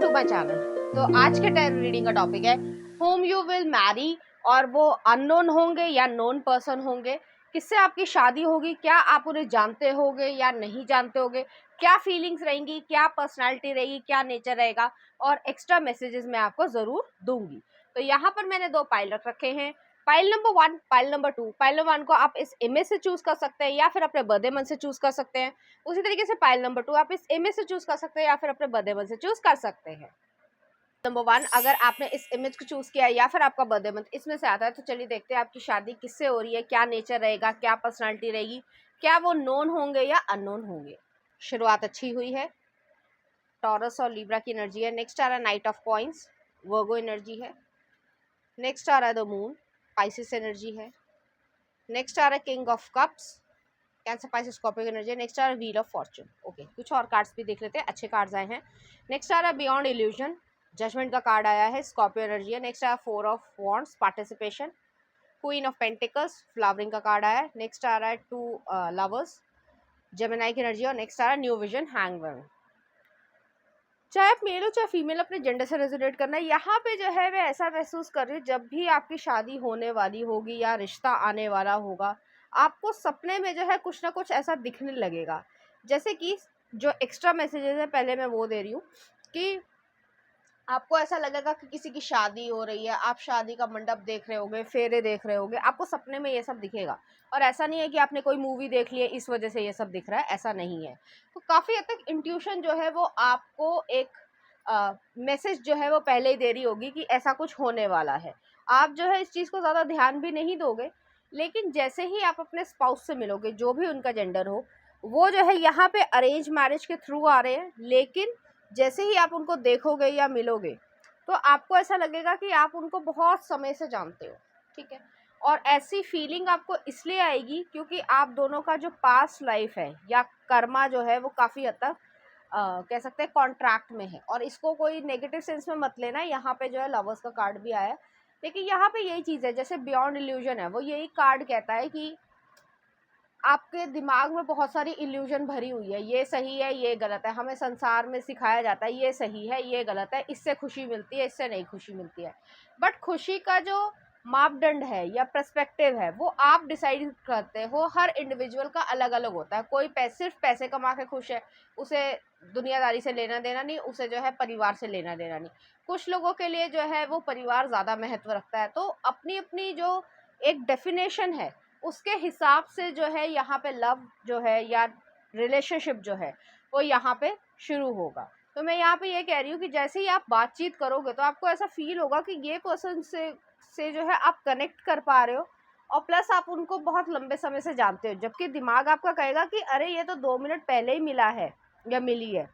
To my channel. तो आज के टैरो रीडिंग का टॉपिक है होम यू विल मैरी, और वो अननोन होंगे या नोन पर्सन होंगे, किससे आपकी शादी होगी, क्या आप उन्हें जानते होगे या नहीं जानते होगे, क्या फीलिंग्स रहेंगी, क्या पर्सनालिटी रहेगी, क्या नेचर रहेगा, और एक्स्ट्रा मैसेजेस मैं आपको ज़रूर दूंगी। तो यहाँ पर मैंने दो पाइल रख रखे हैं, pile number 1, pile number 2। Pile number 1 को आप इस इमेज से चूज कर सकते हैं या फिर अपने बर्थडे मंथ से चूज कर सकते हैं। उसी तरीके से पाइल नंबर 2 आप इस इमेज से चूज कर सकते हैं या फिर अपने बर्थडे मंथ से चूज कर सकते हैं। नंबर 1, अगर आपने इस इमेज को चूज किया या फिर आपका बर्थडे मंथ इसमें से आता है, तो चलिए देखते हैं आपकी शादी किससे हो रही है, क्या नेचर रहेगा, क्या पर्सनालिटी रहेगी, क्या वो नोन होंगे या अननोन होंगे। शुरुआत अच्छी हुई है, टॉरस और लिब्रा की एनर्जी है। नेक्स्ट आ रहा है knight of coins, Virgo energy है। नेक्स्ट आ रहा है द मून, पाइसिस एनर्जी है। नेक्स्ट आ रहा है king of cups, Cancer Pisces Scorpio energy. Next आ रहा है व्हील ऑफ फॉर्चून। ओके, कुछ और कार्ड्स भी देख लेते हैं, अच्छे कार्ड्स आए हैं। नेक्स्ट आ रहा है बियॉन्ड इल्यूजन, जजमेंट का कार्ड आया है, स्कॉर्पियो एनर्जी है। नेक्स्ट आया 4 of wands, participation. Queen of pentacles, flowering का कार्ड आया है। नेक्स्ट आ रहा है 2 लवर्स, जेमिनाई की एनर्जी। और नेक्स्ट आ रहा है न्यू विजन, हैंगमैन। चाहे आप मेल हो चाहे फीमेल, अपने जेंडर से रेजोनेट करना है। यहाँ पे जो है मैं ऐसा महसूस कर रही हूँ, जब भी आपकी शादी होने वाली होगी या रिश्ता आने वाला होगा, आपको सपने में जो है कुछ ना कुछ ऐसा दिखने लगेगा। जैसे कि जो एक्स्ट्रा मैसेजेस है पहले मैं वो दे रही हूँ कि आपको ऐसा लगेगा कि किसी की शादी हो रही है, आप शादी का मंडप देख रहे होगे, फेरे देख रहे होगे, आपको सपने में ये सब दिखेगा। और ऐसा नहीं है कि आपने कोई मूवी देख ली है इस वजह से ये सब दिख रहा है, ऐसा नहीं है। तो काफ़ी हद तक इंट्यूशन जो है वो आपको एक मैसेज जो है वो पहले ही दे रही होगी कि ऐसा कुछ होने वाला है। आप जो है इस चीज़ को ज़्यादा ध्यान भी नहीं दोगे, लेकिन जैसे ही आप अपने स्पाउस से मिलोगे, जो भी उनका जेंडर हो, वो जो है यहाँ पे अरेंज मैरिज के थ्रू आ रहे हैं, लेकिन जैसे ही आप उनको देखोगे या मिलोगे, तो आपको ऐसा लगेगा कि आप उनको बहुत समय से जानते हो, ठीक है। और ऐसी फीलिंग आपको इसलिए आएगी क्योंकि आप दोनों का जो पास्ट लाइफ है या कर्मा जो है वो काफ़ी हद तक कह सकते हैं कॉन्ट्रैक्ट में है। और इसको कोई नेगेटिव सेंस में मत लेना, यहाँ पे जो है लवर्स का कार्ड भी आया है, लेकिन यहाँ पे यही चीज़ है, जैसे बियॉन्ड इल्यूजन है, वो यही कार्ड कहता है कि आपके दिमाग में बहुत सारी इल्यूजन भरी हुई है, ये सही है, ये गलत है। हमें संसार में सिखाया जाता है ये सही है, ये गलत है, इससे खुशी मिलती है, इससे नहीं खुशी मिलती है। बट खुशी का जो मापदंड है या पर्सपेक्टिव है वो आप डिसाइड करते हो। हर इंडिविजुअल का अलग अलग होता है। कोई सिर्फ पैसे कमा के खुश है, उसे दुनियादारी से लेना देना नहीं, उसे जो है परिवार से लेना देना नहीं। कुछ लोगों के लिए जो है वो परिवार ज़्यादा महत्व रखता है। तो अपनी अपनी जो एक डेफिनेशन है उसके हिसाब से जो है यहाँ पे लव जो है या रिलेशनशिप जो है वो यहाँ पे शुरू होगा। तो मैं यहाँ पे ये कह रही हूँ कि जैसे ही आप बातचीत करोगे तो आपको ऐसा फील होगा कि ये पर्सन से जो है आप कनेक्ट कर पा रहे हो, और प्लस आप उनको बहुत लंबे समय से जानते हो, जबकि दिमाग आपका कहेगा कि अरे ये तो 2 मिनट पहले ही मिला है या मिली है।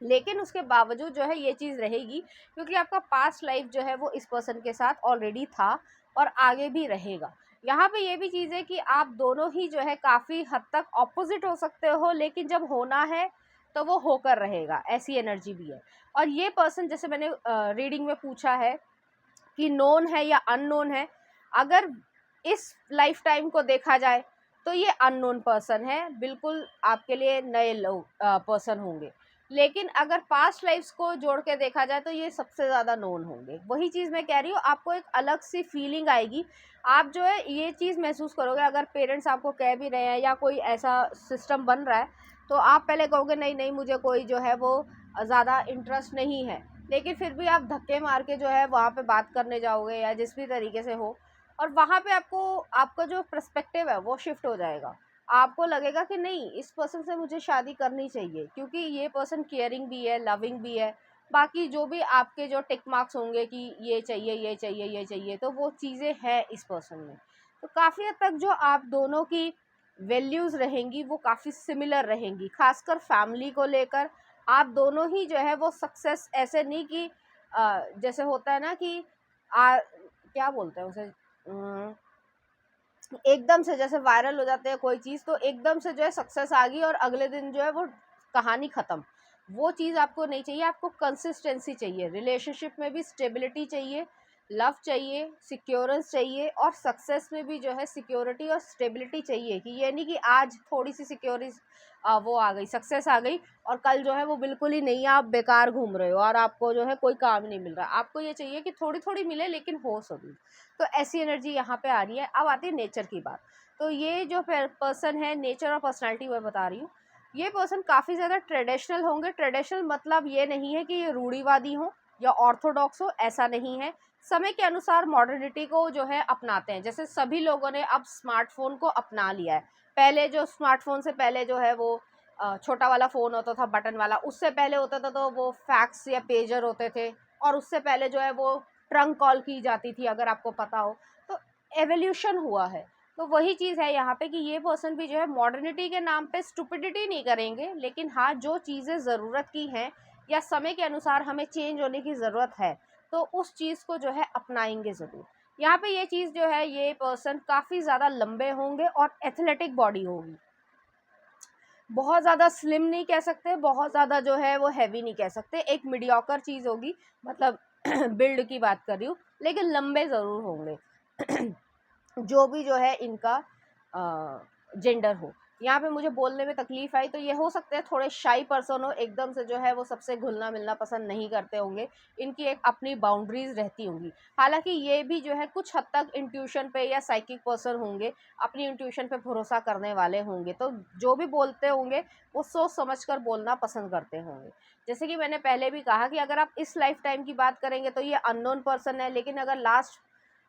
लेकिन उसके बावजूद जो है ये चीज़ रहेगी क्योंकि आपका पास्ट लाइफ जो है वो इस पर्सन के साथ ऑलरेडी था और आगे भी रहेगा। यहाँ पे ये भी चीज़ है कि आप दोनों ही जो है काफ़ी हद तक ऑपोजिट हो सकते हो, लेकिन जब होना है तो वो होकर रहेगा, ऐसी एनर्जी भी है। और ये पर्सन, जैसे मैंने रीडिंग में पूछा है कि नोन है या अननोन है, अगर इस लाइफ टाइम को देखा जाए तो ये अननोन पर्सन है, बिल्कुल आपके लिए नए लोग पर्सन होंगे। लेकिन अगर पास्ट लाइफ्स को जोड़ के देखा जाए तो ये सबसे ज़्यादा नोन होंगे। वही चीज़ मैं कह रही हूँ, आपको एक अलग सी फीलिंग आएगी। आप जो है ये चीज़ महसूस करोगे, अगर पेरेंट्स आपको कह भी रहे हैं या कोई ऐसा सिस्टम बन रहा है, तो आप पहले कहोगे नहीं नहीं मुझे कोई जो है वो ज़्यादा इंटरेस्ट नहीं है, लेकिन फिर भी आप धक्के मार के जो है वहाँ पे बात करने जाओगे या जिस भी तरीके से हो, और वहाँ पे आपको आपका जो पर्सपेक्टिव है वो शिफ्ट हो जाएगा। आपको लगेगा कि नहीं, इस पर्सन से मुझे शादी करनी चाहिए क्योंकि ये पर्सन केयरिंग भी है, लविंग भी है। बाकी जो भी आपके जो टिक मार्क्स होंगे कि ये चाहिए ये चाहिए ये चाहिए, तो वो चीज़ें हैं इस पर्सन में। तो काफ़ी हद तक जो आप दोनों की वैल्यूज़ रहेंगी वो काफ़ी सिमिलर रहेंगी, खासकर फैमिली को लेकर। आप दोनों ही जो है वो सक्सेस, ऐसे नहीं कि जैसे होता है ना कि क्या बोलते हैं उसे, एकदम से जैसे वायरल हो जाते हैं कोई चीज़, तो एकदम से जो है सक्सेस आ गई और अगले दिन जो है वो कहानी ख़त्म। वो चीज़ आपको नहीं चाहिए, आपको कंसिस्टेंसी चाहिए, रिलेशनशिप में भी स्टेबिलिटी चाहिए, लव चाहिए, सिक्योरेंस चाहिए और सक्सेस में भी जो है सिक्योरिटी और स्टेबिलिटी चाहिए, कि ये नहीं कि आज थोड़ी सी सिक्योरिटी वो आ गई, सक्सेस आ गई और कल जो है वो बिल्कुल ही नहीं है, आप बेकार घूम रहे हो और आपको जो है कोई काम नहीं मिल रहा। आपको ये चाहिए कि थोड़ी थोड़ी मिले लेकिन हो सभी। तो ऐसी एनर्जी यहाँ पे आ रही है। अब आती है नेचर की बात। तो ये जो पर्सन है, नेचर और पर्सनैलिटी मैं बता रही हूँ, ये पर्सन काफ़ी ज़्यादा ट्रेडिशनल होंगे। ट्रेडिशनल मतलब ये नहीं है कि ये रूढ़िवादी हो या ऑर्थोडॉक्स हो, ऐसा नहीं है। समय के अनुसार मॉडर्निटी को जो है अपनाते हैं। जैसे सभी लोगों ने अब स्मार्टफोन को अपना लिया है। पहले जो स्मार्टफोन से पहले जो है वो छोटा वाला फ़ोन होता था बटन वाला, उससे पहले होता था तो वो फैक्स या पेजर होते थे, और उससे पहले जो है वो ट्रंक कॉल की जाती थी, अगर आपको पता हो। तो एवोल्यूशन हुआ है। तो वही चीज़ है यहाँ पे कि ये पर्सन भी जो है मॉडर्निटी के नाम पे स्टुपिडिटी नहीं करेंगे, लेकिन हाँ, जो चीज़ें ज़रूरत की हैं या समय के अनुसार हमें चेंज होने की ज़रूरत है, तो उस चीज़ को जो है अपनाएंगे ज़रूर। यहाँ पे ये चीज़ जो है, ये पर्सन काफ़ी ज़्यादा लंबे होंगे और एथलेटिक बॉडी होगी। बहुत ज़्यादा स्लिम नहीं कह सकते, बहुत ज़्यादा जो है वो हैवी नहीं कह सकते, एक मीडियोकर चीज़ होगी, मतलब बिल्ड की बात कर रही हूँ, लेकिन लंबे ज़रूर होंगे। जो भी जो है इनका जेंडर हो। यहाँ पे मुझे बोलने में तकलीफ आई, तो ये हो सकता है थोड़े शाई पर्सन हो, एकदम से जो है वो सबसे घुलना मिलना पसंद नहीं करते होंगे, इनकी एक अपनी बाउंड्रीज रहती होंगी। हालांकि ये भी जो है कुछ हद तक इंट्यूशन पे या साइकिक पर्सन होंगे, अपनी इंट्यूशन पे भरोसा करने वाले होंगे, तो जो भी बोलते होंगे वो सोच समझ कर बोलना पसंद करते होंगे। जैसे कि मैंने पहले भी कहा कि अगर आप इस लाइफ टाइम की बात करेंगे तो ये अननोन पर्सन है, लेकिन अगर लास्ट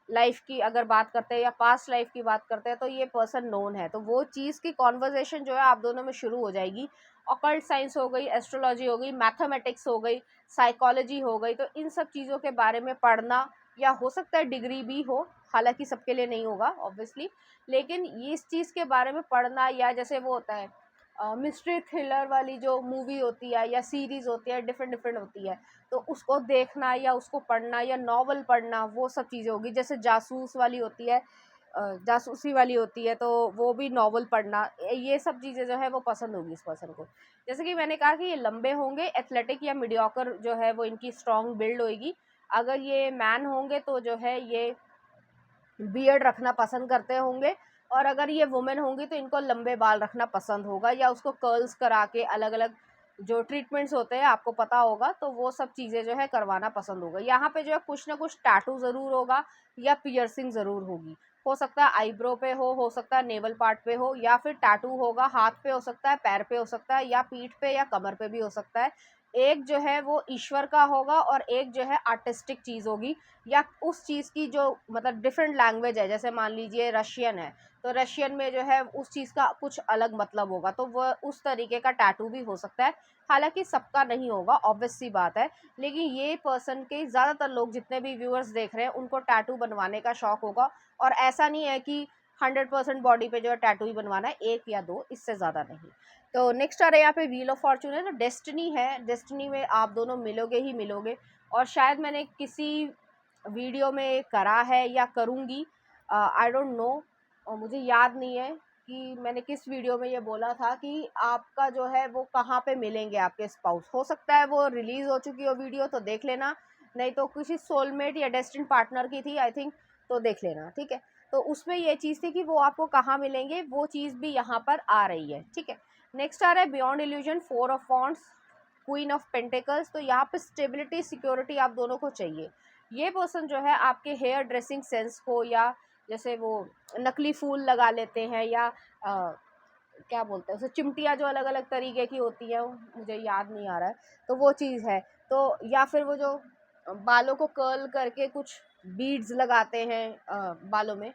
लाइफ की अगर बात करते हैं या पास्ट लाइफ की बात करते हैं तो ये पर्सन नोन है। तो वो चीज़ की कॉन्वर्जेशन जो है आप दोनों में शुरू हो जाएगी। ऑकल्ट साइंस हो गई, एस्ट्रोलॉजी हो गई, मैथमेटिक्स हो गई, साइकोलॉजी हो गई, तो इन सब चीज़ों के बारे में पढ़ना, या हो सकता है डिग्री भी हो, हालांकि सबके लिए नहीं होगा ऑब्वियसली, लेकिन ये इस चीज़ के बारे में पढ़ना, या जैसे वो होता है मिस्ट्री थ्रिलर वाली जो मूवी होती है या सीरीज़ होती है, डिफरेंट डिफरेंट होती है, तो उसको देखना या उसको पढ़ना या नॉवल पढ़ना, वो सब चीज़ें होगी। जैसे जासूस वाली होती है, जासूसी वाली होती है, तो वो भी नॉवल पढ़ना, ये सब चीज़ें जो है वो पसंद होगी इस पर्सन को। जैसे कि मैंने कहा कि ये लंबे होंगे, एथलेटिक या मीडियोकर जो है वो इनकी स्ट्रॉन्ग बिल्ड होएगी। अगर ये मैन होंगे तो जो है ये बियर्ड रखना पसंद करते होंगे, और अगर ये वुमेन होंगी तो इनको लंबे बाल रखना पसंद होगा, या उसको कर्ल्स करा के अलग अलग जो ट्रीटमेंट्स होते हैं आपको पता होगा, तो वो सब चीज़ें जो है करवाना पसंद होगा। यहाँ पे जो है कुछ ना कुछ टैटू ज़रूर होगा या पियर्सिंग ज़रूर होगी। हो सकता है आईब्रो पे हो सकता है नेवल पार्ट पे हो, या फिर टैटू होगा हाथ पे, हो सकता है पैर पे, हो सकता है या पीठ पे या कमर पे भी हो सकता है। एक जो है वो ईश्वर का होगा और एक जो है आर्टिस्टिक चीज़ होगी, या उस चीज़ की जो मतलब डिफरेंट लैंग्वेज है, जैसे मान लीजिए रशियन है, तो रशियन में जो है उस चीज़ का कुछ अलग मतलब होगा, तो वह उस तरीके का टैटू भी हो सकता है। हालांकि सबका नहीं होगा, ऑब्वियस सी बात है, लेकिन ये पर्सन के ज़्यादातर लोग जितने भी व्यूअर्स देख रहे हैं उनको टैटू बनवाने का शौक होगा, और ऐसा नहीं है कि 100% बॉडी पे जो है टैटू ही बनवाना है, एक या दो, इससे ज़्यादा नहीं। तो नेक्स्ट आ रहा है यहाँ पे व्हील ऑफ फॉर्चून है, तो डेस्टिनी है, डेस्टिनी में आप दोनों मिलोगे ही मिलोगे। और शायद मैंने किसी वीडियो में करा है या करूँगी, आई डोंट नो, और मुझे याद नहीं है कि मैंने किस वीडियो में ये बोला था कि आपका जो है वो कहाँ पे मिलेंगे आपके स्पाउस। हो सकता है वो रिलीज़ हो चुकी हो वीडियो, तो देख लेना, नहीं तो किसी सोलमेट या डेस्टिन पार्टनर की थी आई थिंक, तो देख लेना, ठीक है। तो उसमें ये चीज़ थी कि वो आपको कहाँ मिलेंगे, वो चीज़ भी यहाँ पर आ रही है, ठीक है। नेक्स्ट आ रहा है beyond illusion, 4 of wands, queen of pentacles. तो यहाँ पे स्टेबिलिटी सिक्योरिटी आप दोनों को चाहिए। ये पर्सन जो है आपके हेयर ड्रेसिंग सेंस को, या जैसे वो नकली फूल लगा लेते हैं, या क्या बोलते हैं उसे, चिमटियाँ जो अलग अलग तरीके की होती हैं, मुझे याद नहीं आ रहा है, तो वो चीज़ है। तो या फिर वो जो बालों को कर्ल करके कुछ बीड्स लगाते हैं बालों में,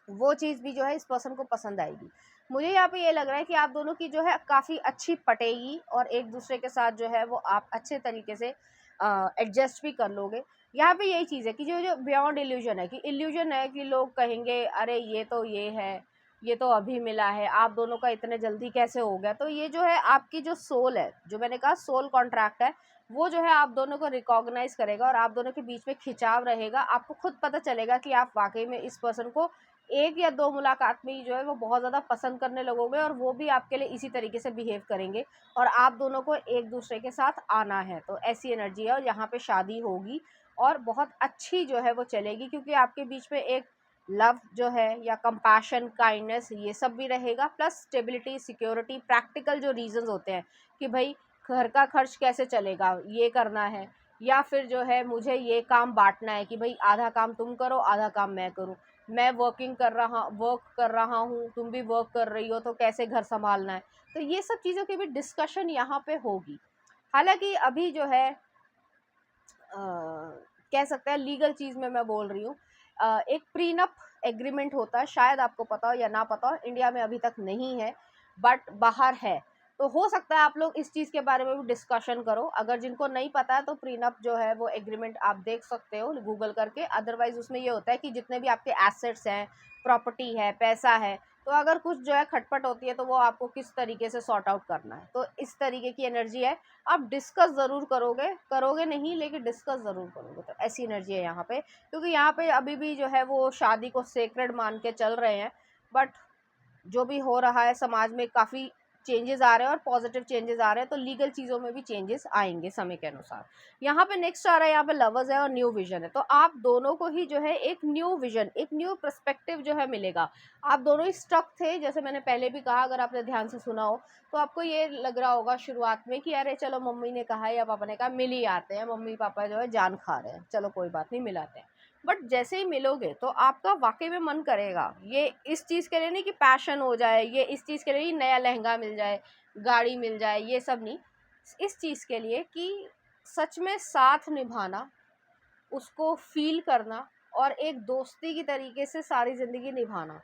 वो चीज़ भी जो है इस पर्सन को पसंद आएगी। मुझे यहाँ पे ये लग रहा है कि आप दोनों की जो है काफ़ी अच्छी पटेगी, और एक दूसरे के साथ जो है वो आप अच्छे तरीके से एडजस्ट भी कर लोगे। यहाँ पे यही चीज़ है कि जो जो बियॉन्ड इल्यूजन है, कि इल्यूजन है कि लोग कहेंगे अरे ये तो ये है, ये तो अभी मिला है, आप दोनों का इतने जल्दी कैसे हो गया। तो ये जो है आपकी जो सोल है, जो मैंने कहा सोल कॉन्ट्रैक्ट है, वो जो है आप दोनों को रिकॉग्नाइज करेगा, और आप दोनों के बीच में खिंचाव रहेगा। आपको खुद पता चलेगा कि आप वाकई में इस पर्सन को एक या दो मुलाकात में ही जो है वो बहुत ज़्यादा पसंद करने लगोगे, और वो भी आपके लिए इसी तरीके से बिहेव करेंगे, और आप दोनों को एक दूसरे के साथ आना है। तो ऐसी एनर्जी है, और यहाँ पे शादी होगी, और बहुत अच्छी जो है वो चलेगी, क्योंकि आपके बीच में एक लव जो है या कंपैशन, काइंडनेस, ये सब भी रहेगा, प्लस स्टेबिलिटी, सिक्योरिटी, प्रैक्टिकल जो रीजंस होते हैं कि भाई घर का खर्च कैसे चलेगा, ये करना है, या फिर जो है मुझे ये काम बांटना है कि भाई आधा काम तुम करो आधा काम मैं करूँ, मैं वर्क कर रहा हूँ, तुम भी वर्क कर रही हो, तो कैसे घर संभालना है। तो ये सब चीज़ों की भी डिस्कशन यहाँ पे होगी। हालांकि अभी जो है कह सकते हैं लीगल चीज़ में मैं बोल रही हूँ, एक प्रीनप एग्रीमेंट होता है, शायद आपको पता हो या ना पता हो, इंडिया में अभी तक नहीं है बट बाहर है। तो हो सकता है आप लोग इस चीज़ के बारे में भी डिस्कशन करो। अगर जिनको नहीं पता है तो प्रीनप जो है वो एग्रीमेंट आप देख सकते हो गूगल करके। अदरवाइज उसमें ये होता है कि जितने भी आपके एसेट्स हैं, प्रॉपर्टी है, पैसा है, तो अगर कुछ जो है खटपट होती है तो वो आपको किस तरीके से सॉर्ट आउट करना है, तो इस तरीके की एनर्जी है। आप डिस्कस ज़रूर करोगे नहीं लेकिन डिस्कस ज़रूर करोगे, तो ऐसी एनर्जी है यहाँ पे। क्योंकि यहाँ पे अभी भी जो है वो शादी को सेक्रेड मान के चल रहे हैं, बट जो भी हो रहा है समाज में काफ़ी चेंजेस आ रहे हैं और पॉजिटिव चेंजेस आ रहे हैं, तो लीगल चीज़ों में भी चेंजेस आएंगे समय के अनुसार। यहाँ पे नेक्स्ट आ रहा है, यहाँ पे लवर्स है और न्यू विजन है, तो आप दोनों को ही जो है एक न्यू विजन, एक न्यू पर्सपेक्टिव जो है मिलेगा। आप दोनों ही स्टक थे, जैसे मैंने पहले भी कहा, अगर आपने ध्यान से सुना हो तो आपको ये लग रहा होगा शुरुआत में कि अरे चलो मम्मी ने कहा या पापा ने कहा मिल ही आते हैं, मम्मी पापा जो है जान खा रहे हैं, चलो कोई बात नहीं मिलाते हैं। बट जैसे ही मिलोगे तो आपका वाकई में मन करेगा, ये इस चीज़ के लिए नहीं कि पैशन हो जाए, ये इस चीज़ के लिए ही नया लहंगा मिल जाए, गाड़ी मिल जाए, ये सब नहीं। इस चीज़ के लिए कि सच में साथ निभाना, उसको फील करना और एक दोस्ती की तरीके से सारी ज़िंदगी निभाना,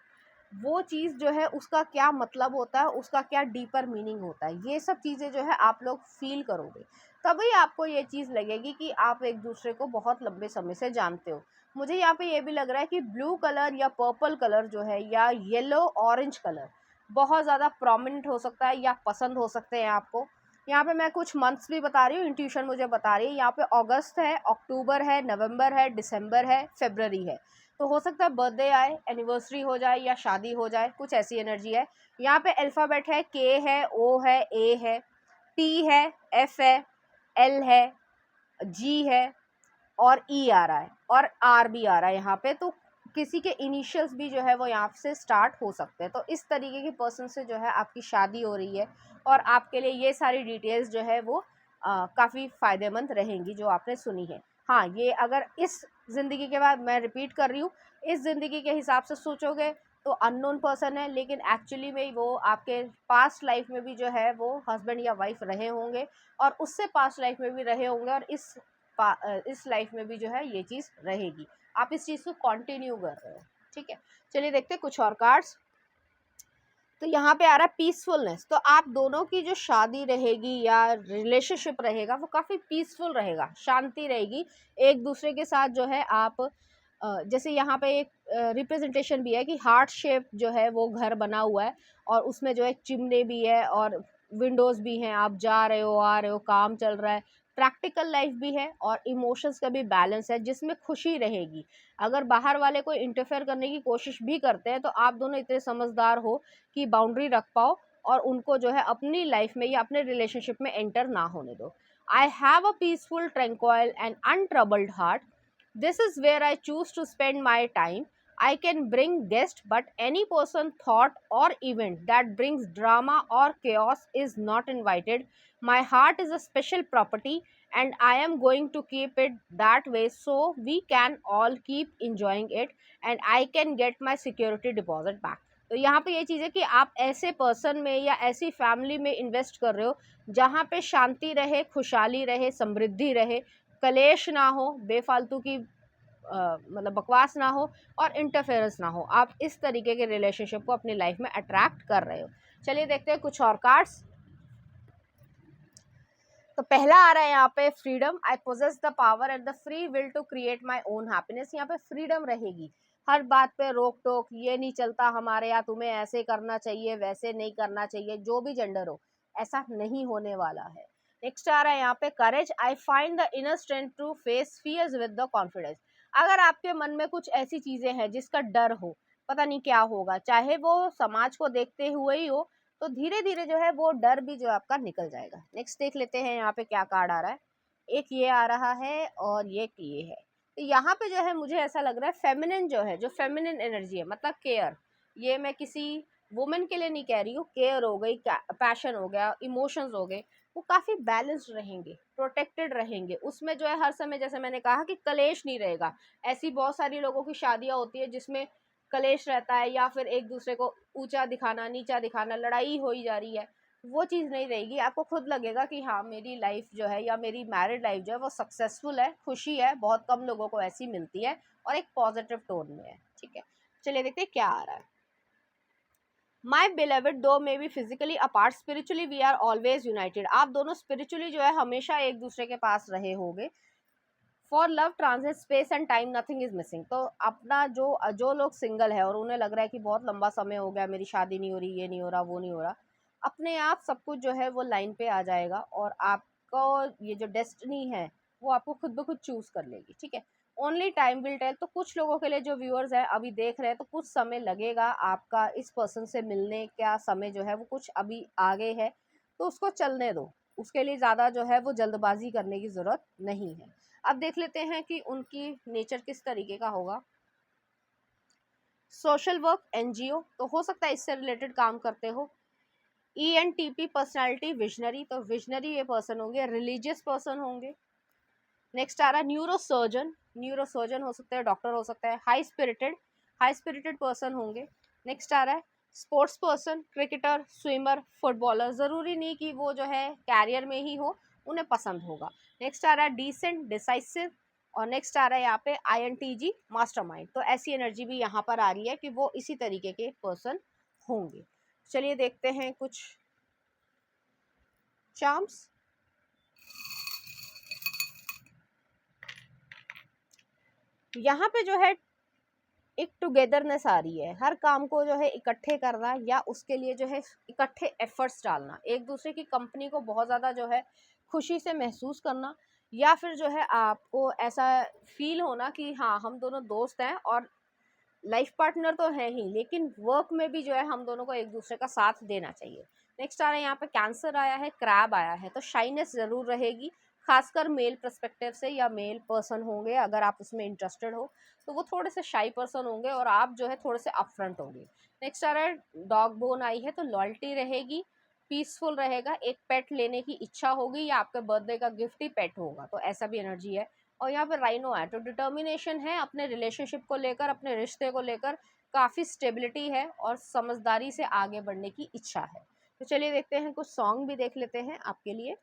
वो चीज़ जो है उसका क्या मतलब होता है, उसका क्या डीपर मीनिंग होता है, ये सब चीज़ें जो है आप लोग फील करोगे, तभी आपको ये चीज़ लगेगी कि आप एक दूसरे को बहुत लंबे समय से जानते हो। मुझे यहाँ पे ये भी लग रहा है कि ब्लू कलर या पर्पल कलर जो है या येलो ऑरेंज कलर बहुत ज़्यादा प्रोमिनेंट हो सकता है या पसंद हो सकते हैं आपको। यहाँ पे मैं कुछ मंथ्स भी बता रही हूँ, इंट्यूशन मुझे बता रही है। यहाँ पे अगस्त है, अक्टूबर है, नवंबर है, दिसंबर है, फरवरी है। तो हो सकता है बर्थडे आए, एनिवर्सरी हो जाए या शादी हो जाए, कुछ ऐसी एनर्जी है। यहाँ पे अल्फ़ाबेट है, के है, ओ है, ए है, टी है, एफ है, एल है, जी है और ई आ रहा है और आर भी आ रहा है यहाँ पे। तो किसी के इनिशियल्स भी जो है वो यहाँ से स्टार्ट हो सकते हैं। तो इस तरीके के पर्सन से जो है आपकी शादी हो रही है और आपके लिए ये सारी डिटेल्स जो है वो काफ़ी फ़ायदेमंद रहेंगी जो आपने सुनी है। हाँ, ये अगर इस ज़िंदगी के बाद, मैं रिपीट कर रही हूँ, इस ज़िंदगी के हिसाब से सोचोगे तो अननोन पर्सन है, लेकिन एक्चुअली में वो आपके पास्ट लाइफ में भी जो है वो हस्बैंड या वाइफ रहे होंगे और उससे पास्ट लाइफ में भी रहे होंगे और इस लाइफ में भी जो है ये चीज़ रहेगी। आप इस चीज़ को कंटिन्यू कर रहे हो, ठीक है। चलिए देखते हैं कुछ और कार्ड्स। तो यहाँ पे आ रहा है पीसफुलनेस। तो आप दोनों की जो शादी रहेगी या रिलेशनशिप रहेगा वो काफ़ी पीसफुल रहेगा, शांति रहेगी एक दूसरे के साथ। जो है आप जैसे यहाँ पे एक रिप्रेजेंटेशन भी है कि हार्ट शेप जो है वो घर बना हुआ है और उसमें जो है चिमने भी है और विंडोज़ भी हैं, आप जा रहे हो आ रहे हो, काम चल रहा है, प्रैक्टिकल लाइफ भी है और इमोशंस का भी बैलेंस है जिसमें खुशी रहेगी। अगर बाहर वाले कोई इंटरफेयर करने की कोशिश भी करते हैं तो आप दोनों इतने समझदार हो कि बाउंड्री रख पाओ और उनको जो है अपनी लाइफ में या अपने रिलेशनशिप में एंटर ना होने दो। I have a peaceful, tranquil and untroubled heart. This is where I choose to spend my time. I can bring guests, but any person, thought, or event that brings drama or chaos is not invited. My heart is a special property, and I am going to keep it that way so we can all keep enjoying it, and I can get my security deposit back. तो यहाँ पे ये चीज़ है कि आप ऐसे person में या ऐसी फैमिली में इन्वेस्ट कर रहे हो जहाँ पे शांति रहे, खुशहाली रहे, समृद्धि रहे, कलेश ना हो, बेफालतू की मतलब बकवास ना हो और इंटरफेरेंस ना हो। आप इस तरीके के रिलेशनशिप को अपनी लाइफ में अट्रैक्ट कर रहे हो। चलिए देखते हैं कुछ और कार्ड्स। तो पहला आ रहा है यहाँ पे freedom. I possess the power and the free will to create my own happiness. यहाँ पे फ्रीडम रहेगी, हर बात पे रोक टोक ये नहीं चलता हमारे यहाँ, तुम्हें ऐसे करना चाहिए वैसे नहीं करना चाहिए, जो भी जेंडर हो ऐसा नहीं होने वाला है। नेक्स्ट आ रहा है यहाँ पे courage. I find the inner strength to face fears with the confidence. अगर आपके मन में कुछ ऐसी चीजें हैं जिसका डर हो, पता नहीं क्या होगा, चाहे वो समाज को देखते हुए ही हो, तो धीरे धीरे जो है वो डर भी जो आपका निकल जाएगा। नेक्स्ट देख लेते हैं यहाँ पे क्या कार्ड आ रहा है। एक ये आ रहा है और एक ये है। तो यहाँ पे जो है मुझे ऐसा लग रहा है फेमिनिन जो है, जो फेमिनिन एनर्जी है, मतलब केयर, ये मैं किसी वुमेन के लिए नहीं कह रही हूँ, केयर हो गई, पैशन हो गया, इमोशंस हो गए, वो काफ़ी बैलेंस्ड रहेंगे, प्रोटेक्टेड रहेंगे, उसमें जो है हर समय जैसे मैंने कहा कि कलेश नहीं रहेगा। ऐसी बहुत सारी लोगों की शादियाँ होती है जिसमें कलेश रहता है, या फिर एक दूसरे को ऊंचा दिखाना, नीचा दिखाना, लड़ाई हो ही जा रही है, वो चीज़ नहीं रहेगी। आपको खुद लगेगा कि हाँ, मेरी लाइफ जो है या मेरी मैरिड लाइफ जो है वो सक्सेसफुल है, खुशी है, बहुत कम लोगों को ऐसी मिलती है, और एक पॉजिटिव टोन में है। ठीक है, चलिए देखते हैं क्या आ रहा है। My beloved though may be physically apart, spiritually we are always united. आप दोनों स्पिरिचुअली जो है हमेशा एक दूसरे के पास रहे होंगे। For love transit space and time nothing is missing. तो अपना जो जो लोग सिंगल है और उन्हें लग रहा है कि बहुत लंबा समय हो गया, मेरी शादी नहीं हो रही, ये नहीं हो रहा, वो नहीं हो रहा, अपने आप सब कुछ जो है वो लाइन पे आ जाएगा, और आपको ये जो डेस्टिनी है वो आपको खुद ब खुद चूज कर लेगी। ठीक है, ओनली टाइम विल टेल। तो कुछ लोगों के लिए, जो व्यूअर्स हैं अभी देख रहे हैं, तो कुछ समय लगेगा आपका इस पर्सन से मिलने का, समय जो है वो कुछ अभी आगे है, तो उसको चलने दो। उसके लिए ज़्यादा जो है वो जल्दबाजी करने की ज़रूरत नहीं है। अब देख लेते हैं कि उनकी नेचर किस तरीके का होगा। सोशल वर्क, एनजीओ, तो हो सकता है इससे रिलेटेड काम करते हो। ENTP पर्सनालिटी, विजनरी, तो विजनरी ये पर्सन होंगे, रिलीजियस पर्सन होंगे। नेक्स्ट आ रहा है न्यूरो सर्जन, न्यूरो सर्जन हो सकता है, डॉक्टर हो सकता है। हाई स्पिरिटेड पर्सन होंगे। नेक्स्ट आ रहा है sports person, cricketer, swimmer, footballer, ज़रूरी नहीं कि वो जो है कैरियर में ही हो, उन्हें पसंद होगा। नेक्स्ट आ रहा है डिसेंट, डिसाइसिव, और नेक्स्ट आ रहा है यहाँ पे INTG, मास्टरमाइंड। तो ऐसी एनर्जी भी यहाँ पर आ रही है कि वो इसी तरीके के पर्सन होंगे। चलिए देखते हैं कुछ चार्म्स। यहाँ पे जो है एक टुगेदरनेस आ रही है, हर काम को जो है इकट्ठे करना, या उसके लिए जो है इकट्ठे एफर्ट्स डालना, एक दूसरे की कंपनी को बहुत ज़्यादा जो है खुशी से महसूस करना, या फिर जो है आपको ऐसा फील होना कि हाँ, हम दोनों दोस्त हैं और लाइफ पार्टनर तो है ही, लेकिन वर्क में भी जो है हम दोनों को एक दूसरे का साथ देना चाहिए। नेक्स्ट आ रहा है यहाँ पे कैंसर आया है, क्रैब आया है, तो शाइनेस ज़रूर रहेगी, खासकर मेल पर्सपेक्टिव से, या मेल पर्सन होंगे अगर आप उसमें इंटरेस्टेड हो, तो वो थोड़े से शाई पर्सन होंगे और आप जो है थोड़े से अपफ्रंट होंगे। नेक्स्ट आ रहा है डॉग बोन आई है, तो लॉयल्टी रहेगी, पीसफुल रहेगा, एक पेट लेने की इच्छा होगी, या आपके बर्थडे का गिफ्ट ही पेट होगा, तो ऐसा भी एनर्जी है। और यहाँ पे राइनो है, तो डिटर्मिनेशन है, अपने रिलेशनशिप को लेकर, अपने रिश्ते को लेकर काफ़ी स्टेबिलिटी है, और समझदारी से आगे बढ़ने की इच्छा है। तो चलिए देखते हैं, कुछ सॉन्ग भी देख लेते हैं आपके लिए।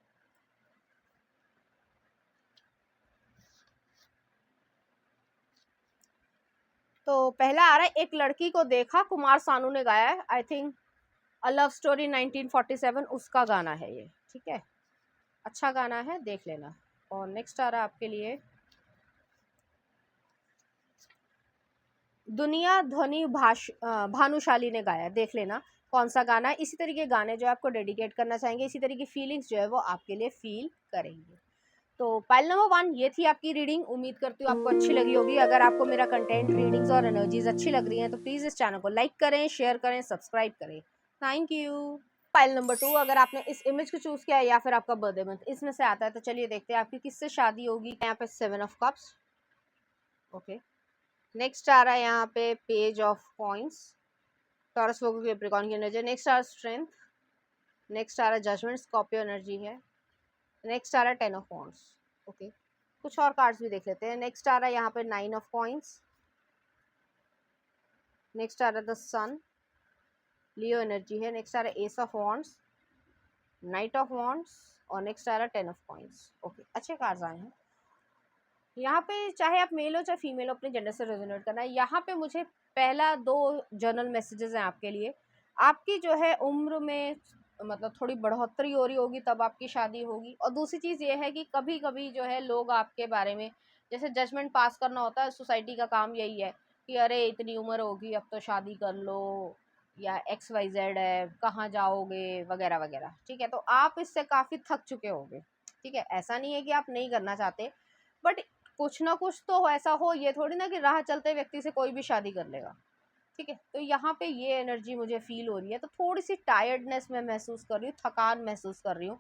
तो पहला आ रहा है एक लड़की को देखा, कुमार सानू ने गाया है, I think a love story 1947 उसका गाना है ये। ठीक है, अच्छा गाना है, देख लेना। और नेक्स्ट आ रहा है आपके लिए दुनिया ध्वनि भानुशाली ने गाया, देख लेना कौन सा गाना है। इसी तरीके गाने जो आपको डेडिकेट करना चाहेंगे, इसी तरीके फीलिंग्स जो है वो आपके लिए फील करेंगे। तो पाइल नंबर 1 ये थी आपकी रीडिंग, उम्मीद करती हूँ आपको अच्छी लगी होगी। अगर आपको मेरा कंटेंट, रीडिंग्स और एनर्जीज अच्छी लग रही हैं तो प्लीज़ इस चैनल को लाइक करें, शेयर करें, सब्सक्राइब करें। Thank you. पाइल नंबर 2, अगर आपने इस इमेज को चूज़ किया है या फिर आपका बर्थडे मंथ इसमें से आता है, तो चलिए देखते हैं आपकी किससे शादी होगी। यहाँ पे 7 ऑफ कप्स, ओके। नेक्स्ट आ रहा है यहाँ पे page of coins, Taurus Virgo Capricorn की एनर्जी। नेक्स्ट आ रहा है स्ट्रेंथ, नेक्स्ट आ रहा है जजमेंट, स्कॉर्पियो एनर्जी है। नेक्स्ट आ रहा है 10 ऑफ वॉन्ड्स, ओके। कुछ और कार्ड्स भी देख लेते हैं। नेक्स्ट आ रहा है यहाँ पे 9 ऑफ कॉइंस, नेक्स्ट आ रहा है द सन, लियो एनर्जी है। नेक्स्ट आ रहा है S of wands, night of wands, और नेक्स्ट आ रहा है 10 ऑफ कॉइंस, ओके। अच्छे कार्ड्स आए हैं। यहाँ पे चाहे आप मेल हो चाहे फीमेल हो, अपने जेंडर से रेजोनेट करना है। यहाँ पे मुझे पहला 2 जर्नल मैसेजेस हैं आपके लिए। आपकी जो है उम्र में मतलब थोड़ी बढ़ोतरी हो रही होगी, तब आपकी शादी होगी। और दूसरी चीज़ ये है कि कभी कभी जो है लोग आपके बारे में जैसे जजमेंट पास करना होता है, सोसाइटी का काम यही है कि अरे इतनी उम्र होगी, अब तो शादी कर लो, या XYZ है, कहाँ जाओगे, वगैरह वगैरह। ठीक है, तो आप इससे काफ़ी थक चुके होंगे। ठीक है, ऐसा नहीं है कि आप नहीं करना चाहते, बट कुछ ना कुछ तो ऐसा हो, ये थोड़ी ना कि राह चलते व्यक्ति से कोई भी शादी कर लेगा। ठीक है, तो यहाँ पे ये एनर्जी मुझे फील हो रही है, तो थोड़ी सी टायर्डनेस मैं महसूस कर रही हूँ, थकान महसूस कर रही हूँ।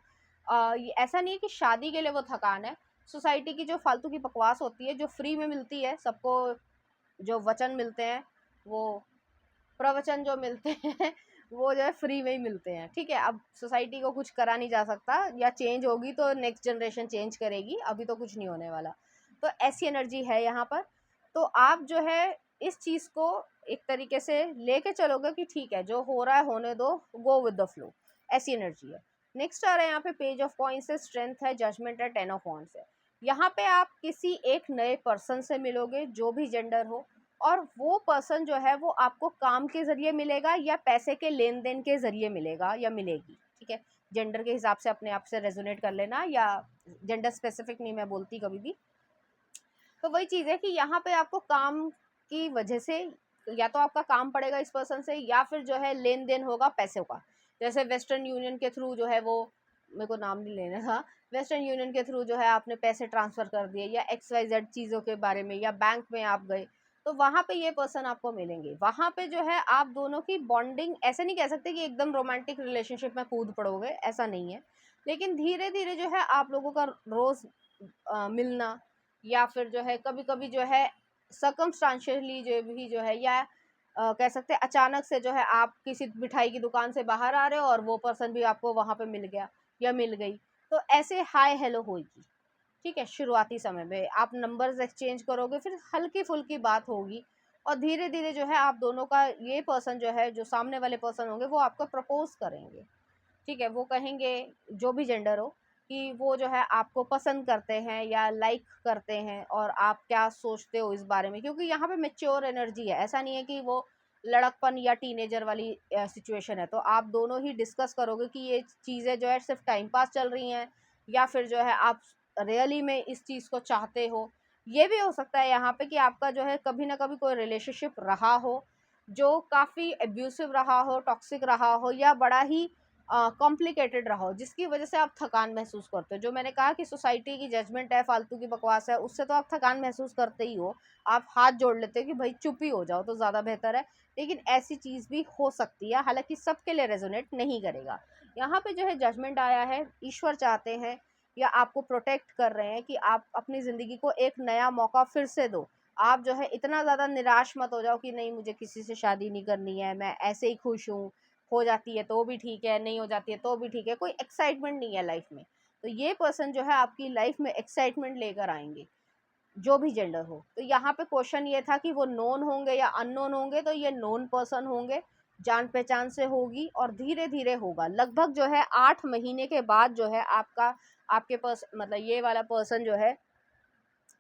ये ऐसा नहीं है कि शादी के लिए वो थकान है, सोसाइटी की जो फालतू की बकवास होती है, जो फ्री में मिलती है सबको, जो वचन मिलते हैं, वो प्रवचन जो मिलते हैं वो जो है फ्री में ही मिलते हैं, ठीक है। अब सोसाइटी को कुछ करा नहीं जा सकता, या चेंज होगी तो नेक्स्ट जनरेशन चेंज करेगी, अभी तो कुछ नहीं होने वाला। तो ऐसी एनर्जी है यहाँ पर। तो आप जो है इस चीज़ को एक तरीके से लेके चलोगे कि ठीक है, जो हो रहा है होने दो, गो विद द फ्लो, ऐसी एनर्जी है। नेक्स्ट आ रहा है यहाँ पे पेज ऑफ कॉइंस है, स्ट्रेंथ है, जजमेंट है, 10 ऑफ वॉन्ड्स है। यहाँ पे आप किसी एक नए पर्सन से मिलोगे, जो भी जेंडर हो, और वो पर्सन जो है वो आपको काम के ज़रिए मिलेगा या पैसे के लेन देन के ज़रिए मिलेगा या मिलेगी, ठीक है। जेंडर के हिसाब से अपने आप से रेजोनेट कर लेना, या जेंडर स्पेसिफिक नहीं मैं बोलती कभी भी। तो वही चीज़ है कि यहाँ पे आपको काम की वजह से, या तो आपका काम पड़ेगा इस पर्सन से, या फिर जो है लेन देन होगा पैसों का। जैसे वेस्टर्न यूनियन के थ्रू जो है वो, मेरे को नाम नहीं लेना था, वेस्टर्न यूनियन के थ्रू जो है आपने पैसे ट्रांसफ़र कर दिए, या XYZ चीज़ों के बारे में, या बैंक में आप गए, तो वहाँ पे ये पर्सन आपको मिलेंगे। वहाँ पे जो है आप दोनों की बॉन्डिंग, ऐसे नहीं कह सकते कि एकदम रोमांटिक रिलेशनशिप में कूद पड़ोगे, ऐसा नहीं है। लेकिन धीरे धीरे जो है आप लोगों का रोज़ मिलना, या फिर जो है कभी कभी जो है सर्कमस्टांशियली जो भी जो है, या कह सकते हैं अचानक से जो है आप किसी मिठाई की दुकान से बाहर आ रहे हो और वो पर्सन भी आपको वहाँ पे मिल गया या मिल गई, तो ऐसे हाय हेलो होगी, ठीक है। शुरुआती समय में आप नंबर्स एक्सचेंज करोगे, फिर हल्की फुल्की बात होगी, और धीरे धीरे जो है आप दोनों का, ये पर्सन जो है, जो सामने वाले पर्सन होंगे, वो आपको प्रपोज करेंगे, ठीक है। वो कहेंगे, जो भी जेंडर हो, कि वो जो है आपको पसंद करते हैं या लाइक करते हैं, और आप क्या सोचते हो इस बारे में, क्योंकि यहाँ पे मेच्योर एनर्जी है। ऐसा नहीं है कि वो लड़कपन या टीनेजर वाली सिचुएशन है। तो आप दोनों ही डिस्कस करोगे कि ये चीज़ें जो है सिर्फ टाइम पास चल रही हैं, या फिर जो है आप रियली में इस चीज़ को चाहते हो। ये भी हो सकता है यहाँ पे कि आपका जो है कभी ना कभी कोई रिलेशनशिप रहा हो, जो काफ़ी एब्यूसिव रहा हो, टॉक्सिक रहा हो, या बड़ा ही कॉम्प्लिकेटेड रहा हो, जिसकी वजह से आप थकान महसूस करते हो। जो मैंने कहा कि सोसाइटी की जजमेंट है, फालतू की बकवास है, उससे तो आप थकान महसूस करते ही हो। आप हाथ जोड़ लेते हो कि भाई चुप ही हो जाओ तो ज़्यादा बेहतर है। लेकिन ऐसी चीज़ भी हो सकती है, हालांकि सबके लिए रेजोनेट नहीं करेगा। यहाँ पे जो है जजमेंट आया है, ईश्वर चाहते हैं या आपको प्रोटेक्ट कर रहे हैं कि आप अपनी ज़िंदगी को एक नया मौका फिर से दो। आप जो है इतना ज़्यादा निराश मत हो जाओ कि नहीं, मुझे किसी से शादी नहीं करनी है, मैं ऐसे ही खुश हूँ, हो जाती है तो भी ठीक है, नहीं हो जाती है तो भी ठीक है, कोई एक्साइटमेंट नहीं है लाइफ में। तो ये पर्सन जो है आपकी लाइफ में एक्साइटमेंट लेकर आएंगे, जो भी जेंडर हो। तो यहाँ पे क्वेश्चन ये था कि वो नोन होंगे या अननोन होंगे, तो ये नोन पर्सन होंगे, जान पहचान से होगी, और धीरे धीरे होगा। लगभग जो है 8 महीने के बाद जो है आपका, आपके पास मतलब ये वाला पर्सन जो है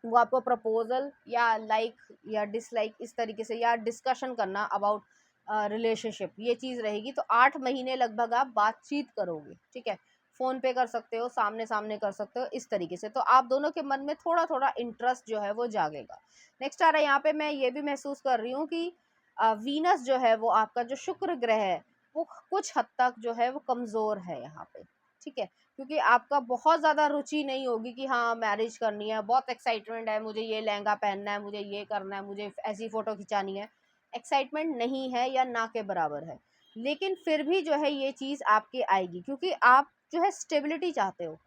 वो आपको प्रपोजल या लाइक या डिसलाइक इस तरीके से, या डिस्कशन करना अबाउट रिलेशनशिप, ये चीज़ रहेगी। तो 8 महीने लगभग आप बातचीत करोगे, ठीक है। फ़ोन पे कर सकते हो, सामने सामने कर सकते हो, इस तरीके से। तो आप दोनों के मन में थोड़ा थोड़ा इंटरेस्ट जो है वो जागेगा। नेक्स्ट आ रहा है यहाँ पे, मैं ये भी महसूस कर रही हूँ कि वीनस जो है वो आपका जो शुक्र ग्रह है, वो कुछ हद तक जो है वो कमज़ोर है यहाँ पे, ठीक है। क्योंकि आपका बहुत ज़्यादा रुचि नहीं होगी कि हाँ मैरिज करनी है, बहुत एक्साइटमेंट है, मुझे ये लहंगा पहनना है, मुझे ये करना है, मुझे ऐसी फ़ोटो खिंचानी है। एक्साइटमेंट नहीं है या ना के बराबर है। लेकिन फिर भी जो है ये चीज़ आपके आएगी, क्योंकि आप जो है स्टेबिलिटी चाहते हो,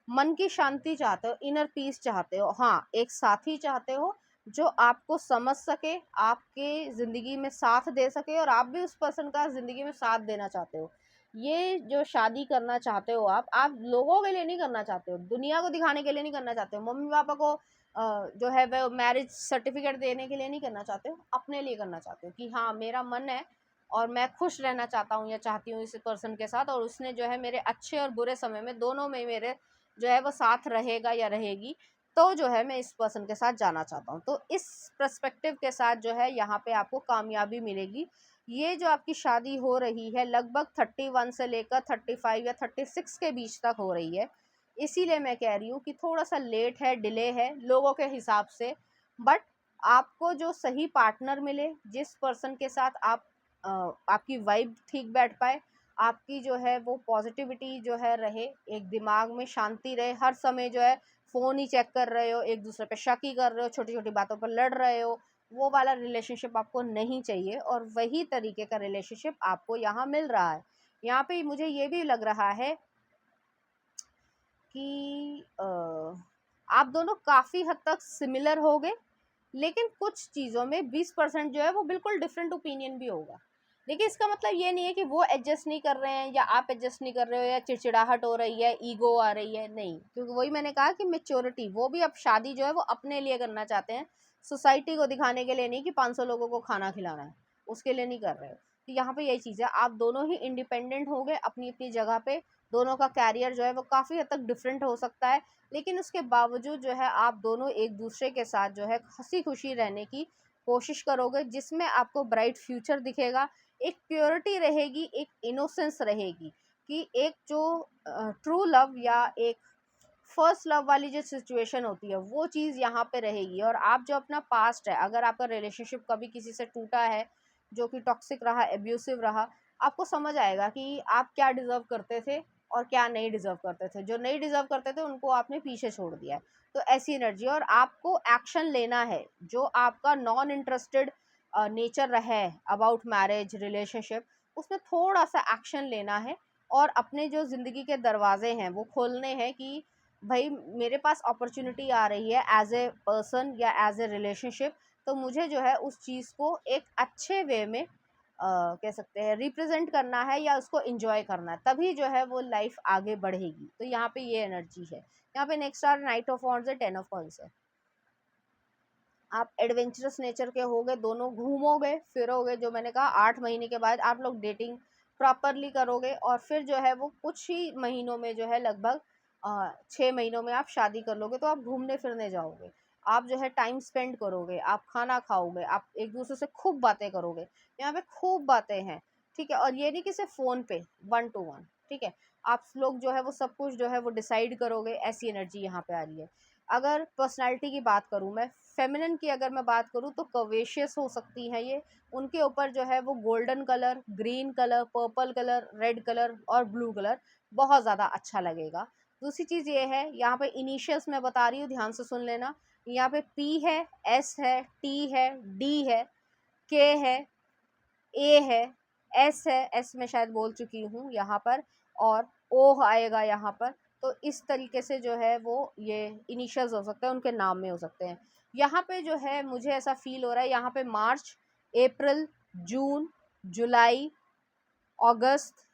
मन की शांति चाहते हो, इनर पीस चाहते हो। हाँ, एक साथी चाहते हो जो आपको समझ सके, आपके ज़िंदगी में साथ दे सके, और आप भी उस पर्सन का ज़िंदगी में साथ देना चाहते हो। ये जो शादी करना चाहते हो आप लोगों के लिए नहीं करना चाहते हो, दुनिया को दिखाने के लिए नहीं करना चाहते हो, मम्मी पापा को जो है वो मैरिज सर्टिफिकेट देने के लिए नहीं करना चाहते हो, अपने लिए करना चाहते हो कि हाँ मेरा मन है और मैं खुश रहना चाहता हूँ या चाहती हूँ इस पर्सन के साथ, और उसने जो है मेरे अच्छे और बुरे समय में दोनों में मेरे जो है वो साथ रहेगा या रहेगी, तो जो है मैं इस पर्सन के साथ जाना चाहता हूँ। तो इस पर्सपेक्टिव के साथ जो है यहाँ पे आपको कामयाबी मिलेगी। ये जो आपकी शादी हो रही है लगभग 31 से लेकर 35 या 36 के बीच तक हो रही है। इसीलिए मैं कह रही हूँ कि थोड़ा सा लेट है, डिले है लोगों के हिसाब से, बट आपको जो सही पार्टनर मिले, जिस पर्सन के साथ आप आपकी वाइब ठीक बैठ पाए, आपकी जो है वो पॉजिटिविटी जो है रहे, एक दिमाग में शांति रहे, हर समय जो है फ़ोन ही चेक कर रहे हो, एक दूसरे पे शक ही कर रहे हो, छोटी छोटी बातों पर लड़ रहे हो, वो वाला रिलेशनशिप आपको नहीं चाहिए। और वही तरीके का रिलेशनशिप आपको यहाँ मिल रहा है। यहाँ पे मुझे ये भी लग रहा है कि आप दोनों काफ़ी हद तक सिमिलर होगे, लेकिन कुछ चीज़ों में 20% जो है वो बिल्कुल डिफरेंट ओपिनियन भी होगा। देखिए, इसका मतलब ये नहीं है कि वो एडजस्ट नहीं कर रहे हैं या आप एडजस्ट नहीं कर रहे हो या चिड़चिड़ाहट हो रही है, ईगो आ रही है, नहीं। क्योंकि वही मैंने कहा कि मैच्योरिटी, वो भी अब शादी जो है वो अपने लिए करना चाहते हैं, सोसाइटी को दिखाने के लिए नहीं कि 500 लोगों को खाना खिलाना है, उसके लिए नहीं कर रहे हो। तो यहाँ पे यही चीज़ है, आप दोनों ही इंडिपेंडेंट हो गए अपनी अपनी जगह पे, दोनों का कैरियर जो है वो काफ़ी हद तक डिफरेंट हो सकता है, लेकिन उसके बावजूद जो है आप दोनों एक दूसरे के साथ जो है हंसी खुशी रहने की कोशिश करोगे, जिसमें आपको ब्राइट फ्यूचर दिखेगा, एक प्योरिटी रहेगी, एक इनोसेंस रहेगी, कि एक जो ट्रू लव या एक फर्स्ट लव वाली जो सिचुएशन होती है वो चीज़ यहाँ पे रहेगी। और आप जो अपना पास्ट है, अगर आपका रिलेशनशिप कभी किसी से टूटा है जो कि टॉक्सिक रहा, एब्यूसिव रहा, आपको समझ आएगा कि आप क्या डिज़र्व करते थे और क्या नहीं डिज़र्व करते थे। जो नहीं डिज़र्व करते थे उनको आपने पीछे छोड़ दिया है। तो ऐसी एनर्जी, और आपको एक्शन लेना है। जो आपका नॉन इंटरेस्टेड नेचर रहा है अबाउट मैरिज रिलेशनशिप, उसमें थोड़ा सा एक्शन लेना है और अपने जो ज़िंदगी के दरवाजे हैं वो खोलने हैं कि भाई मेरे पास अपॉर्चुनिटी आ रही है एज ए पर्सन या एज ए रिलेशनशिप, तो मुझे जो है उस चीज़ को एक अच्छे वे में कह सकते हैं रिप्रेजेंट करना है या उसको एंजॉय करना है, तभी जो है वो लाइफ आगे बढ़ेगी। तो यहाँ पे ये एनर्जी है। यहाँ पे next are knight of wands है, 10 ऑफ वॉन्ड्स है। आप एडवेंचरस नेचर के होगे, दोनों घूमोगे फिरोगे, जो मैंने कहा 8 महीने के बाद आप लोग डेटिंग प्रॉपरली करोगे, और फिर जो है वो कुछ ही महीनों में जो है लगभग 6 महीनों में आप शादी कर लोगे। तो आप घूमने फिरने जाओगे, आप जो है टाइम स्पेंड करोगे, आप खाना खाओगे, आप एक दूसरे से खूब बातें करोगे। यहाँ पे खूब बातें हैं, ठीक है। और ये नहीं कि सिर्फ फ़ोन पे 1 to 1, ठीक है। आप लोग जो है वो सब कुछ जो है वो डिसाइड करोगे, ऐसी एनर्जी यहाँ पे आ रही है। अगर पर्सनालिटी की बात करूँ मैं, फेमिनिन की अगर मैं बात करूँ, तो कवेशियस हो सकती हैं ये। उनके ऊपर जो है वो golden colour, green colour, purple colour, red colour और ब्लू कलर बहुत ज़्यादा अच्छा लगेगा। दूसरी चीज़ ये है, यहाँ पे इनिशियल्स मैं बता रही हूँ, ध्यान से सुन लेना। यहाँ पे पी है, एस है, टी है, डी है, के है, ए है, एस है, एस मैं शायद बोल चुकी हूँ यहाँ पर, और ओ आएगा यहाँ पर। तो इस तरीके से जो है वो ये इनिशियल्स हो सकते हैं, उनके नाम में हो सकते हैं। यहाँ पे जो है मुझे ऐसा फील हो रहा है, यहाँ पे मार्च, अप्रैल, जून, जुलाई, अगस्त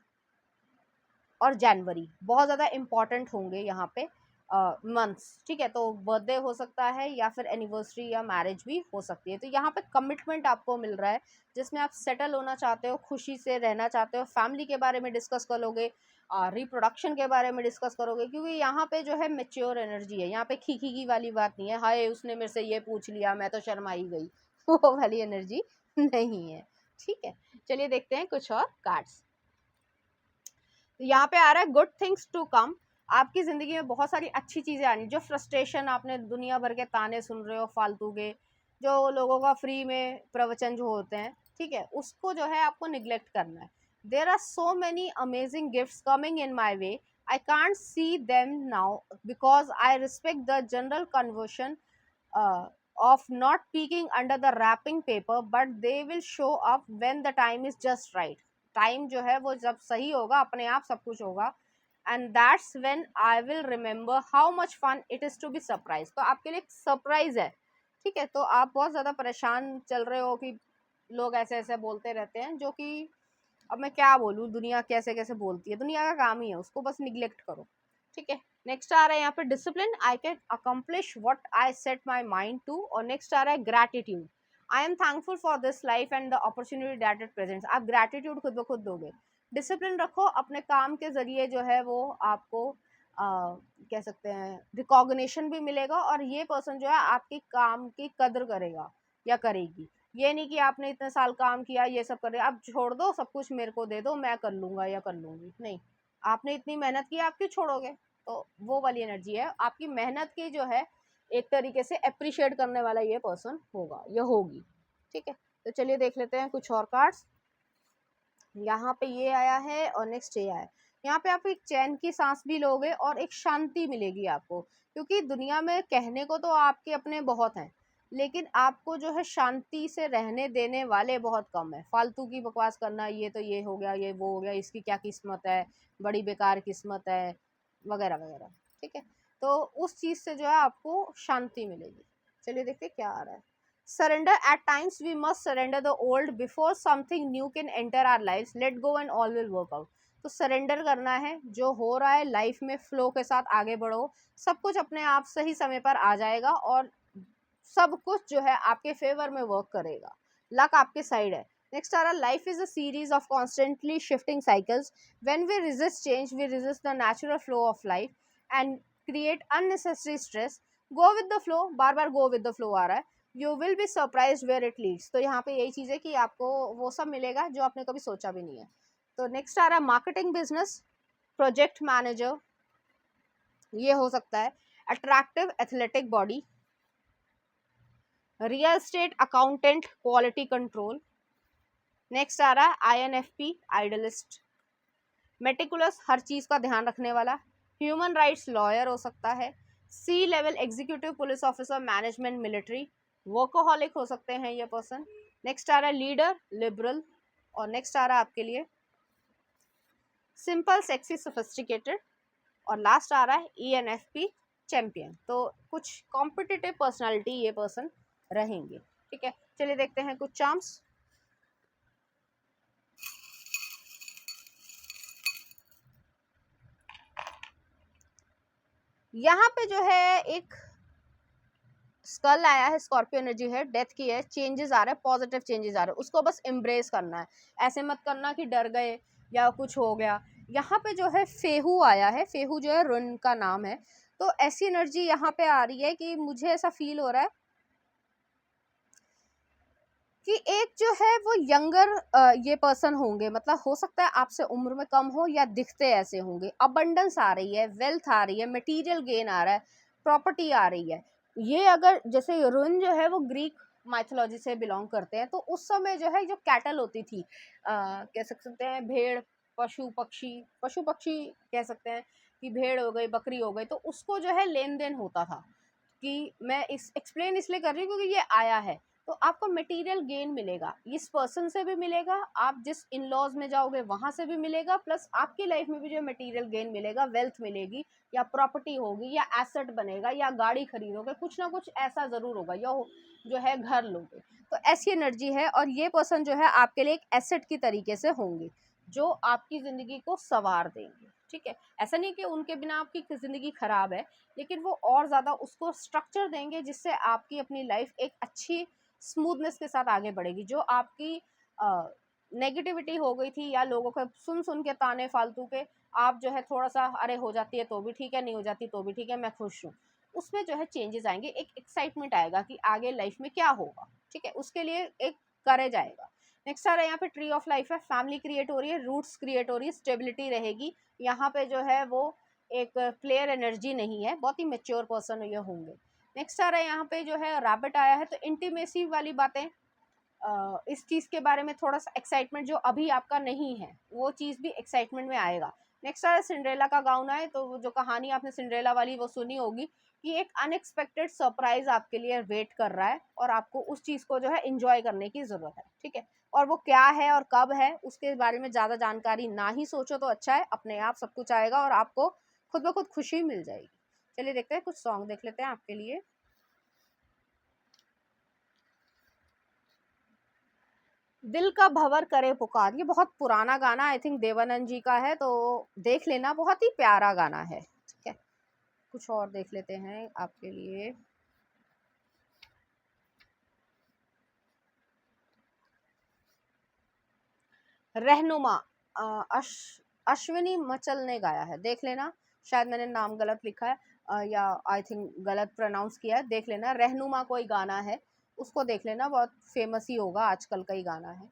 और जनवरी बहुत ज़्यादा इम्पॉर्टेंट होंगे यहाँ पे मंथ्स, ठीक है। तो बर्थडे हो सकता है या फिर एनिवर्सरी या मैरिज भी हो सकती है। तो यहाँ पे कमिटमेंट आपको मिल रहा है, जिसमें आप सेटल होना चाहते हो, खुशी से रहना चाहते हो, फैमिली के बारे में डिस्कस करोगे, रिप्रोडक्शन के बारे में डिस्कस करोगे, क्योंकि यहाँ पे जो है मेच्योर एनर्जी है। यहाँ पे खी की वाली बात नहीं है, हाय उसने मेरे से ये पूछ लिया मैं तो शर्मा ही गई वो वाली एनर्जी नहीं है, ठीक है। चलिए देखते हैं कुछ और कार्ड्स। यहाँ पे आ रहा है गुड थिंग्स टू कम। आपकी ज़िंदगी में बहुत सारी अच्छी चीज़ें आनी। जो फ्रस्ट्रेशन, आपने दुनिया भर के ताने सुन रहे हो फालतू के, जो लोगों का फ्री में प्रवचन जो होते हैं, ठीक है, उसको जो है आपको निगलेक्ट करना है। There are so many amazing gifts coming in my way, I can't see them now because I respect the general conversion of not peeking under the wrapping paper, but they will show up when the time is just right. Time जो है वो जब सही होगा, अपने आप सब कुछ होगा, and that's when I will remember how much fun it is to be surprise. तो आपके लिए एक सरप्राइज है, ठीक है। तो आप बहुत ज़्यादा परेशान चल रहे हो कि लोग ऐसे ऐसे बोलते रहते हैं, जो कि अब मैं क्या बोलूँ, दुनिया कैसे कैसे बोलती है, दुनिया का काम ही है, उसको बस निगलेक्ट करो, ठीक है। नेक्स्ट आ रहा है यहाँ पे discipline, I can accomplish what I set my mind to. और नेक्स्ट आ रहा है gratitude, I am thankful for this life and the opportunity that it presents. आप ग्रैटिट्यूड खुद ब खुद दोगे। डिसिप्लिन रखो, अपने काम के ज़रिए जो है वो आपको कह सकते हैं रिकॉग्निशन भी मिलेगा, और ये पर्सन जो है आपकी काम की कदर करेगा या करेगी। ये नहीं कि आपने इतने साल काम किया, ये सब कर रहे, आप छोड़ दो, सब कुछ मेरे को दे दो, मैं कर लूँगा या कर लूँगी, नहीं। आपने इतनी मेहनत की, आप क्यों छोड़ोगे? तो वो वाली एनर्जी है। आपकी मेहनत की जो है एक तरीके से अप्रिशिएट करने वाला ये पर्सन होगा या होगी, ठीक है। तो चलिए देख लेते हैं कुछ और कार्ड्स। यहाँ पे ये आया है और नेक्स्ट ये आया है। यहाँ पे आप एक चैन की सांस भी लोगे और एक शांति मिलेगी आपको, क्योंकि दुनिया में कहने को तो आपके अपने बहुत हैं, लेकिन आपको जो है शांति से रहने देने वाले बहुत कम है। फालतू की बकवास करना, ये तो ये हो गया, ये वो हो गया, इसकी क्या किस्मत है, बड़ी बेकार किस्मत है, वगैरह वगैरह, ठीक है। तो उस चीज से जो है आपको शांति मिलेगी। चलिए देखते हैं क्या आ रहा है। Surrender, at times we must surrender the old before something new can enter our life, let go and all will work out. तो सरेंडर करना है, जो हो रहा है लाइफ में फ्लो के साथ आगे बढ़ो, सब कुछ अपने आप सही समय पर आ जाएगा और सब कुछ जो है आपके फेवर में वर्क करेगा, लक आपके साइड है। नेक्स्ट आ रहा, life is a series of constantly shifting cycles, when we resist change we resist the natural flow of life and create unnecessary stress. go with the flow, bar bar go with the flow आ रहा है। you will be surprised where it leads। तो यहाँ पे यही चीज़ है कि आपको वो सब मिलेगा जो आपने कभी सोचा भी नहीं है। तो नेक्स्ट आ रहा है मार्केटिंग बिजनेस, प्रोजेक्ट मैनेजर, ये हो सकता है attractive athletic body, real estate accountant, quality control. Next आ रहा है INFP, आइडलिस्ट, मेटिकुलस, हर चीज का ध्यान रखने वाला, ह्यूमन राइट्स लॉयर हो सकता है, C level executive police officer, management, military, workaholic हो सकते हैं ये पर्सन। नेक्स्ट आ रहा है लीडर, लिबरल, और नेक्स्ट आ रहा है आपके लिए सिंपल, सेक्सी, सोफिस्टिकेटेड, और लास्ट आ रहा है ENFP, चैंपियन। तो कुछ कॉम्पिटिटिव पर्सनालिटी ये पर्सन रहेंगे। ठीक है, चलिए देखते हैं कुछ चार्म्स। यहाँ पे जो है एक स्कल आया है, स्कॉर्पियो एनर्जी है, डेथ की है, चेंजेस आ रहे हैं, पॉजिटिव चेंजेस आ रहे हैं, उसको बस एम्ब्रेस करना है। ऐसे मत करना कि डर गए या कुछ हो गया। यहाँ पे जो है फेहू आया है, फेहू जो है रुन का नाम है। तो ऐसी एनर्जी यहाँ पे आ रही है कि मुझे ऐसा फील हो रहा है कि एक जो है वो यंगर ये पर्सन होंगे, मतलब हो सकता है आपसे उम्र में कम हो या दिखते ऐसे होंगे। अबंडेंस आ रही है, वेल्थ आ रही है, मटेरियल गेन आ रहा है, प्रॉपर्टी आ रही है। ये अगर जैसे रुन जो है वो ग्रीक माइथोलॉजी से बिलोंग करते हैं, तो उस समय जो है जो कैटल होती थी, कह सकते हैं भेड़, पशु पक्षी कह सकते हैं कि भेड़ हो गई, बकरी हो गई, तो उसको जो है लेन देन होता था। कि मैं इस एक्सप्लेन इसलिए कर रही हूँ क्योंकि ये आया है। तो आपको मटेरियल गेन मिलेगा, इस पर्सन से भी मिलेगा, आप जिस इन लॉज में जाओगे वहां से भी मिलेगा, प्लस आपकी लाइफ में भी जो मटेरियल गेन मिलेगा, वेल्थ मिलेगी, या प्रॉपर्टी होगी, या एसेट बनेगा, या गाड़ी खरीदोगे, कुछ ना कुछ ऐसा जरूर होगा, या जो है घर लोगे। तो ऐसी एनर्जी है, और ये पर्सन जो है आपके लिए एक एसेट की तरीके से होंगे, जो आपकी जिंदगी को संवार देंगे। ठीक है, ऐसा नहीं कि उनके बिना आपकी जिंदगी खराब है, लेकिन वो और ज़्यादा उसको स्ट्रक्चर देंगे, जिससे आपकी अपनी लाइफ एक अच्छी स्मूथनेस के साथ आगे बढ़ेगी। जो आपकी नेगेटिविटी हो गई थी, या लोगों के सुन सुन के ताने फालतू के, आप जो है थोड़ा सा अरे हो जाती है तो भी ठीक है, नहीं हो जाती तो भी ठीक है, मैं खुश हूँ, उसमें जो है चेंजेस आएंगे, एक एक्साइटमेंट आएगा कि आगे लाइफ में क्या होगा। ठीक है, उसके लिए एक करेज आएगा। नेक्स्ट आ रहा है यहाँ पे ट्री ऑफ लाइफ है, फैमिली क्रिएट हो रही है, रूट्स क्रिएट हो रही है, स्टेबिलिटी रहेगी। यहाँ पे जो है वो एक प्लेयर एनर्जी नहीं है, बहुत ही मेच्योर पर्सन ये होंगे। नेक्स्ट आ रहा है यहाँ पे जो है रैबिट आया है, तो इंटीमेसी वाली बातें, इस चीज़ के बारे में थोड़ा सा एक्साइटमेंट जो अभी आपका नहीं है, वो चीज़ भी एक्साइटमेंट में आएगा। नेक्स्ट आ रहा है सिंड्रेला का गाउन है, तो जो कहानी आपने सिंड्रेला वाली वो सुनी होगी, कि एक अनएक्सपेक्टेड सरप्राइज आपके लिए वेट कर रहा है, और आपको उस चीज़ को जो है इंजॉय करने की ज़रूरत है। ठीक है, और वो क्या है और कब है उसके बारे में ज़्यादा जानकारी ना ही सोचो तो अच्छा है, अपने आप सब कुछ आएगा और आपको खुद ब खुद खुशी मिल जाएगी। चलिए देखते हैं, कुछ सॉन्ग देख लेते हैं आपके लिए। दिल का भंवर करे पुकार, ये बहुत पुराना गाना, आई थिंक देवानंद जी का है, तो देख लेना, बहुत ही प्यारा गाना है। ठीक है, कुछ और देख लेते हैं आपके लिए। रहनुमा, अश्विनी मचल ने गाया है, देख लेना, शायद मैंने नाम गलत लिखा है, या आई थिंक गलत प्रोनाउंस किया है, देख लेना। रहनुमा कोई गाना है, उसको देख लेना, बहुत फेमस ही होगा, आजकल का ही गाना है।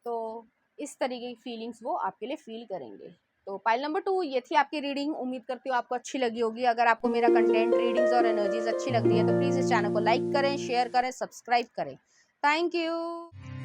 तो इस तरीके की फीलिंग्स वो आपके लिए फील करेंगे। तो पाइल नंबर 2 ये थी आपकी रीडिंग, उम्मीद करती हूँ आपको अच्छी लगी होगी। अगर आपको मेरा कंटेंट, रीडिंग्स और एनर्जीज अच्छी लगती है तो प्लीज़ इस चैनल को लाइक करें, शेयर करें, सब्सक्राइब करें। Thank you.